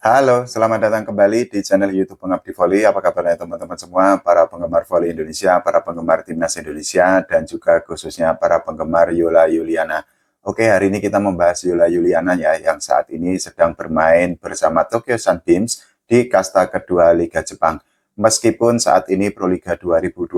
Halo, selamat datang kembali di channel YouTube Pengabdi Voli. Apa kabarnya teman-teman semua, para penggemar voli Indonesia, para penggemar timnas Indonesia, dan juga khususnya para penggemar Yola Yuliana. Oke, hari ini kita membahas Yola Yuliana ya, yang saat ini sedang bermain bersama Tokyo Sunbeams di kasta kedua Liga Jepang. Meskipun saat ini Pro Liga 2025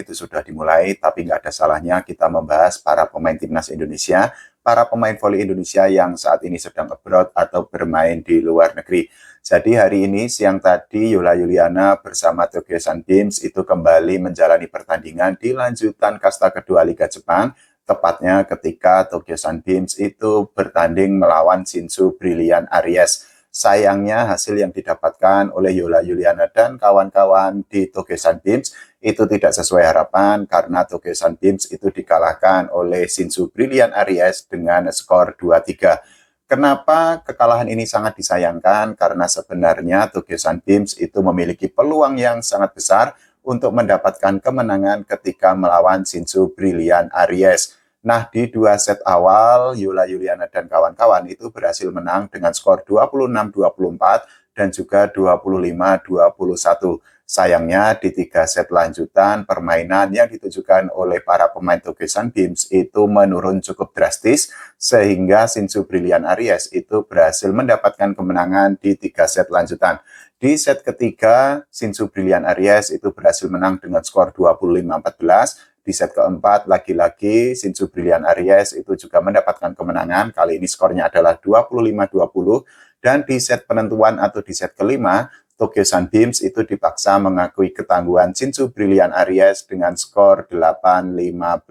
itu sudah dimulai, tapi nggak ada salahnya kita membahas para pemain timnas Indonesia, para pemain voli Indonesia yang saat ini sedang abroad atau bermain di luar negeri. Jadi hari ini siang tadi Yola Yuliana bersama Tokyo Sunbeams itu kembali menjalani pertandingan di lanjutan kasta kedua Liga Jepang, tepatnya ketika Tokyo Sunbeams itu bertanding melawan Shinsu Brilliant Aries. Sayangnya hasil yang didapatkan oleh Yola Yuliana dan kawan-kawan di Tokyo Sunbeams itu tidak sesuai harapan karena Tokyo Sunbeams itu dikalahkan oleh Shinsu Brilliant Aries dengan skor 2-3. Kenapa kekalahan ini sangat disayangkan? Karena sebenarnya Tokyo Sunbeams itu memiliki peluang yang sangat besar untuk mendapatkan kemenangan ketika melawan Shinsu Brilliant Aries. Nah, di dua set awal, Yola Yuliana dan kawan-kawan itu berhasil menang dengan skor 26-24 dan juga 25-21. Sayangnya di tiga set lanjutan, permainan yang ditujukan oleh para pemain Tokyo Sunbeams itu menurun cukup drastis, sehingga Shinsu Brilliant Aries itu berhasil mendapatkan kemenangan di tiga set lanjutan. Di set ketiga, Shinsu Brilliant Aries itu berhasil menang dengan skor 25-14. Di set keempat, lagi-lagi Shinsu Brilliant Aries itu juga mendapatkan kemenangan. Kali ini skornya adalah 25-20. Dan di set penentuan atau di set kelima, Tokyo Sunbeams itu dipaksa mengakui ketangguhan Shinsu Brilliant Aries dengan skor 8-15.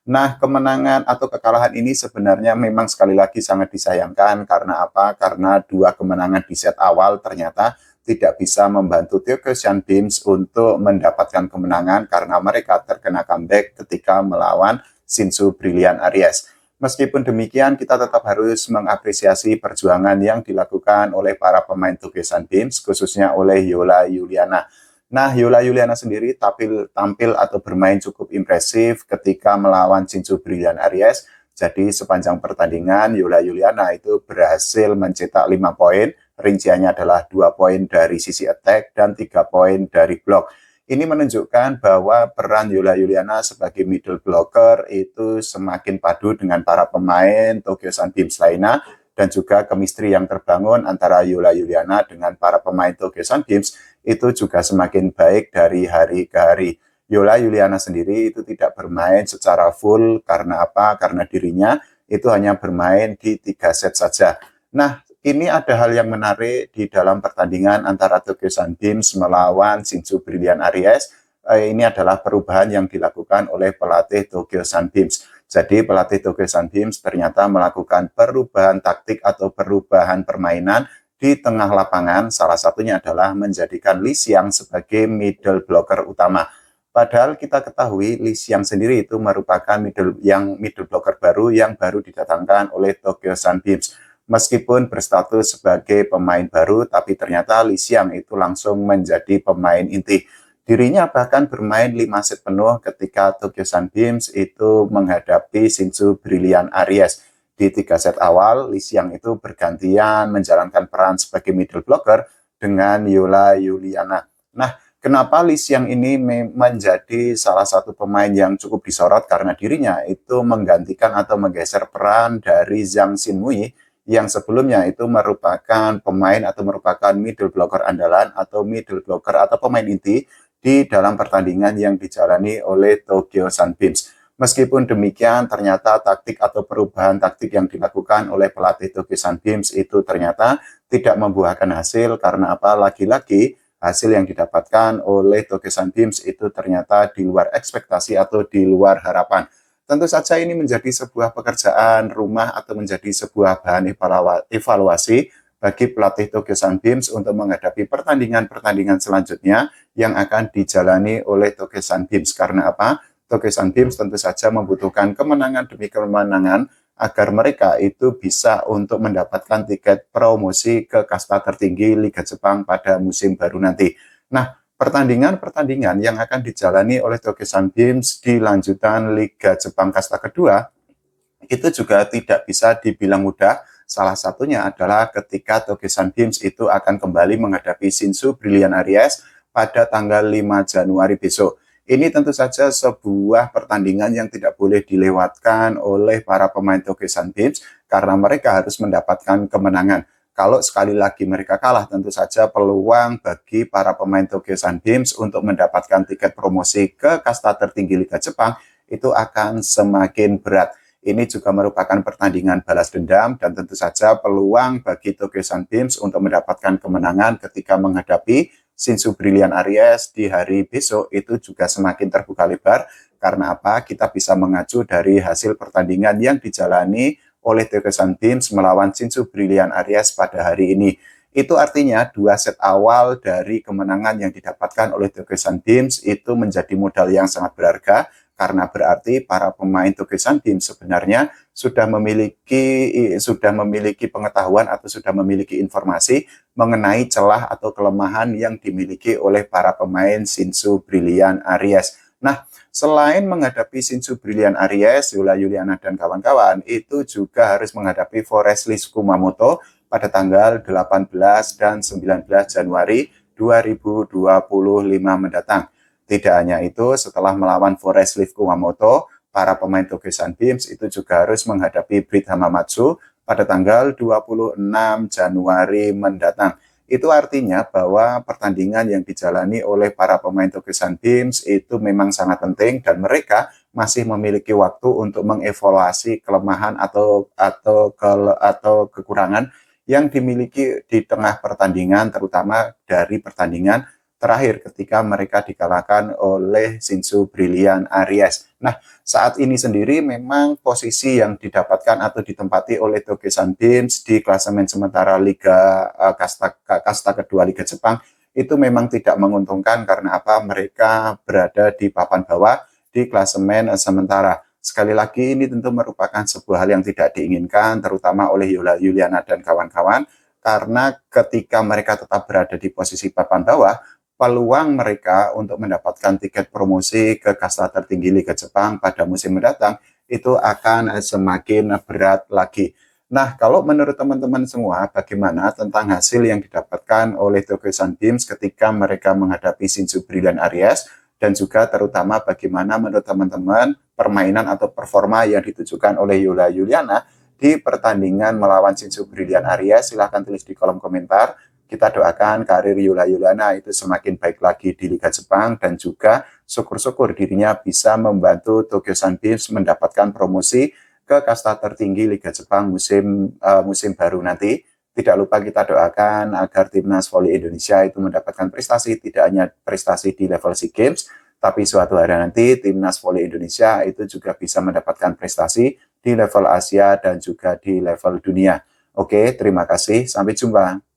Nah, kemenangan atau kekalahan ini sebenarnya memang sekali lagi sangat disayangkan. Karena apa? Karena dua kemenangan di set awal ternyata tidak bisa membantu Tokyo Sunbeams untuk mendapatkan kemenangan karena mereka terkena comeback ketika melawan Shinsu Brilliant Aries. Meskipun demikian, kita tetap harus mengapresiasi perjuangan yang dilakukan oleh para pemain Tokyo Sunbeams, khususnya oleh Yola Yuliana. Nah, Yola Yuliana sendiri tampil atau bermain cukup impresif ketika melawan Shinsu Brilliant Aries. Jadi sepanjang pertandingan, Yola Yuliana itu berhasil mencetak 5 poin, rinciannya adalah 2 poin dari sisi attack dan 3 poin dari block. Ini menunjukkan bahwa peran Yola Yuliana sebagai middle blocker itu semakin padu dengan para pemain Tokyo Sunbeams lainnya, dan juga chemistry yang terbangun antara Yola Yuliana dengan para pemain Tokyo Sunbeams itu juga semakin baik dari hari ke hari. Yola Yuliana sendiri itu tidak bermain secara full karena apa? Karena dirinya itu hanya bermain di 3 set saja. Nah, ini ada hal yang menarik di dalam pertandingan antara Tokyo Sunbeams melawan Shinsu Brilliant Aries. Ini adalah perubahan yang dilakukan oleh pelatih Tokyo Sunbeams. Jadi pelatih Tokyo Sunbeams ternyata melakukan perubahan taktik atau perubahan permainan di tengah lapangan. Salah satunya adalah menjadikan Lee Xiang sebagai middle blocker utama. Padahal kita ketahui Lee Xiang sendiri itu merupakan middle blocker baru yang baru didatangkan oleh Tokyo Sunbeams. Meskipun berstatus sebagai pemain baru, tapi ternyata Lee Xiang itu langsung menjadi pemain inti. Dirinya bahkan bermain 5 set penuh ketika Tokyo Sunbeams itu menghadapi Shinsu Brilliant Aries. Di 3 set awal, Lee Xiang itu bergantian menjalankan peran sebagai middle blocker dengan Yola Yuliana. Nah, kenapa Lee Xiang ini menjadi salah satu pemain yang cukup disorot? Karena dirinya itu menggantikan atau menggeser peran dari Zhang Xinhui yang sebelumnya itu merupakan pemain atau merupakan middle blocker andalan atau middle blocker atau pemain inti di dalam pertandingan yang dijalani oleh Tokyo Sunbeams. Meskipun demikian, ternyata taktik atau perubahan taktik yang dilakukan oleh pelatih Tokyo Sunbeams itu ternyata tidak membuahkan hasil karena apa? Lagi-lagi hasil yang didapatkan oleh Tokyo Sunbeams itu ternyata di luar ekspektasi atau di luar harapan. Tentu saja ini menjadi sebuah pekerjaan rumah atau menjadi sebuah bahan evaluasi bagi pelatih Tokyo Sunbeams untuk menghadapi pertandingan-pertandingan selanjutnya yang akan dijalani oleh Tokyo Sunbeams. Karena apa? Tokyo Sunbeams tentu saja membutuhkan kemenangan demi kemenangan agar mereka itu bisa untuk mendapatkan tiket promosi ke kasta tertinggi Liga Jepang pada musim baru nanti. Nah, pertandingan-pertandingan yang akan dijalani oleh Tokyo Sunbeams di lanjutan Liga Jepang kasta kedua itu juga tidak bisa dibilang mudah, Salah satunya adalah ketika Togesan Beams itu akan kembali menghadapi Shinsu Brilliant Aries pada tanggal 5 Januari besok. Ini tentu saja sebuah pertandingan yang tidak boleh dilewatkan oleh para pemain Togesan Beams karena mereka harus mendapatkan kemenangan. Kalau sekali lagi mereka kalah, tentu saja peluang bagi para pemain Togesan Beams untuk mendapatkan tiket promosi ke kasta tertinggi Liga Jepang itu akan semakin berat. Ini juga merupakan pertandingan balas dendam dan tentu saja peluang bagi Togesan Beams untuk mendapatkan kemenangan ketika menghadapi Shinsu Brilliant Aries di hari besok itu juga semakin terbuka lebar. Karena apa? Kita bisa mengacu dari hasil pertandingan yang dijalani oleh Togesan Beams melawan Shinsu Brilliant Aries pada hari ini. Itu artinya 2 set awal dari kemenangan yang didapatkan oleh Togesan Beams itu menjadi modal yang sangat berharga karena berarti para pemain Togesan Beams sebenarnya sudah memiliki pengetahuan atau sudah memiliki informasi mengenai celah atau kelemahan yang dimiliki oleh para pemain Shinsu Brilliant Aries. Nah, selain menghadapi Shinsu Brilliant Aries, Yola Yuliana dan kawan-kawan, itu juga harus menghadapi Forest Leaf Kumamoto pada tanggal 18 dan 19 Januari 2025 mendatang. Tidak hanya itu, setelah melawan Forest Leaf Kumamoto, para pemain Togesan Beams itu juga harus menghadapi Brit Hamamatsu pada tanggal 26 Januari mendatang. Itu artinya bahwa pertandingan yang dijalani oleh para pemain Togesan Beams itu memang sangat penting dan mereka masih memiliki waktu untuk mengevaluasi kelemahan atau kekurangan yang dimiliki di tengah pertandingan, terutama dari pertandingan terakhir ketika mereka dikalahkan oleh Shinsu Brilliant Aries. Nah, saat ini sendiri memang posisi yang didapatkan atau ditempati oleh Togesan Beams di klasemen sementara Liga kasta kedua Liga Jepang itu memang tidak menguntungkan karena apa? Mereka berada di papan bawah di klasemen sementara. Sekali lagi ini tentu merupakan sebuah hal yang tidak diinginkan terutama oleh Yola Yuliana dan kawan-kawan karena ketika mereka tetap berada di posisi papan bawah, peluang mereka untuk mendapatkan tiket promosi ke kasta tertinggi Liga Jepang pada musim mendatang itu akan semakin berat lagi. Nah, kalau menurut teman-teman semua, bagaimana tentang hasil yang didapatkan oleh Togesan Beams ketika mereka menghadapi Shinsu Brilliant Aries, dan juga terutama bagaimana menurut teman-teman permainan atau performa yang ditujukan oleh Yola Yuliana di pertandingan melawan Shinsu Brilliant Aries? Silahkan tulis di kolom komentar. Kita doakan karir Yola Yuliana itu semakin baik lagi di Liga Jepang dan juga syukur-syukur dirinya bisa membantu Togesan Beams mendapatkan promosi ke kasta tertinggi Liga Jepang musim baru nanti. Tidak lupa kita doakan agar timnas voli Indonesia itu mendapatkan prestasi, tidak hanya prestasi di level SEA Games, tapi suatu hari nanti timnas voli Indonesia itu juga bisa mendapatkan prestasi di level Asia dan juga di level dunia. Oke, terima kasih. Sampai jumpa.